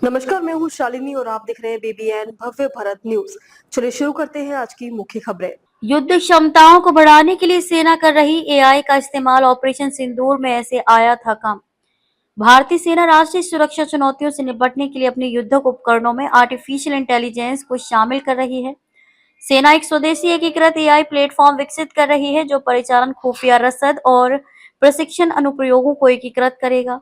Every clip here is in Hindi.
नमस्कार, मैं हूँ शालिनी और आप देख रहे हैं बीबीएन भव्य भारत न्यूज। चलिए शुरू करते हैं आज की मुख्य खबरें। युद्ध क्षमताओं को बढ़ाने के लिए सेना कर रही एआई का इस्तेमाल ऑपरेशन सिंदूर में ऐसे आया था काम। भारतीय सेना राष्ट्रीय सुरक्षा चुनौतियों से निपटने के लिए अपने युद्धक उपकरणों में आर्टिफिशियल इंटेलिजेंस को शामिल कर रही है। सेना एक स्वदेशी एकीकृत एआई प्लेटफॉर्म विकसित कर रही है जो परिचालन, खुफिया रसद और प्रशिक्षण अनुप्रयोगों को एकीकृत करेगा।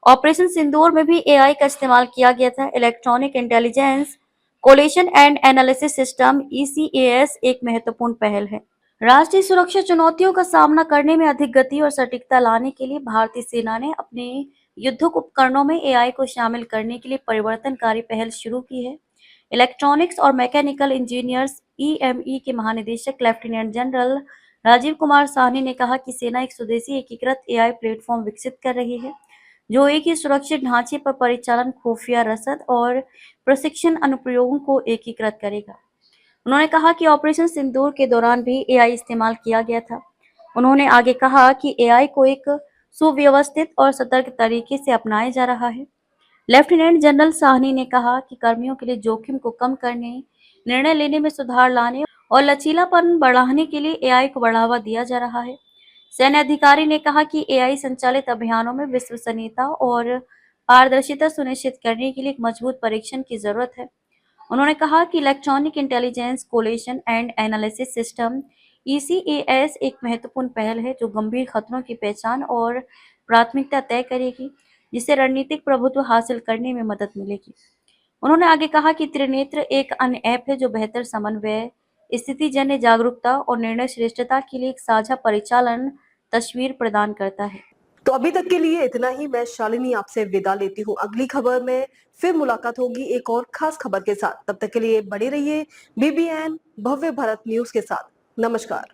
ऑपरेशन सिंदूर में भी एआई का इस्तेमाल किया गया था। Electronic intelligence coalition and analysis system (ECAS) एक महत्वपूर्ण पहल है। राष्ट्रीय सुरक्षा चुनौतियों का सामना करने में अधिक गति और सटीकता लाने के लिए भारतीय सेना ने अपने युद्धक उपकरणों में एआई को शामिल करने के लिए परिवर्तनकारी पहल शुरू की है। इलेक्ट्रॉनिक्स और मैकेनिकल इंजीनियर्स (EME) के महानिदेशक लेफ्टिनेंट जनरल राजीव कुमार साहनी ने कहा कि सेना एक स्वदेशी एकीकृत एआई प्लेटफॉर्म विकसित कर रही है जो एक ही सुरक्षित ढांचे पर परिचालन, खुफिया रसद और प्रशिक्षण अनुप्रयोगों को एकीकृत करेगा। उन्होंने कहा कि ऑपरेशन सिंदूर के दौरान भी एआई इस्तेमाल किया गया था। उन्होंने आगे कहा कि एआई को एक सुव्यवस्थित और सतर्क तरीके से अपनाया जा रहा है। लेफ्टिनेंट जनरल साहनी ने कहा कि कर्मियों के लिए जोखिम को कम करने, निर्णय लेने में सुधार लाने और लचीलापन बढ़ाने के लिए एआई को बढ़ावा दिया जा रहा है। सैन्य अधिकारी ने कहा कि एआई संचालित अभियानों में विश्वसनीयता और पारदर्शिता सुनिश्चित करने के लिए एक मजबूत परीक्षण की जरूरत है। उन्होंने कहा कि electronic intelligence coalition and analysis system (ECAS) एक महत्वपूर्ण पहल है जो गंभीर खतरों की पहचान और प्राथमिकता तय करेगी, जिससे रणनीतिक प्रभुत्व हासिल करने में मदद मिलेगी। उन्होंने आगे कहा कि त्रिनेत्र एक अन्य ऐप है जो बेहतर समन्वय, स्थितिजन्य जागरूकता और निर्णय श्रेष्ठता के लिए एक साझा परिचालन तस्वीर प्रदान करता है। तो अभी तक के लिए इतना ही। मैं शालिनी आपसे विदा लेती हूँ। अगली खबर में फिर मुलाकात होगी एक और खास खबर के साथ। तब तक के लिए बने रहिए बीबीएन भव्य भारत न्यूज के साथ। नमस्कार।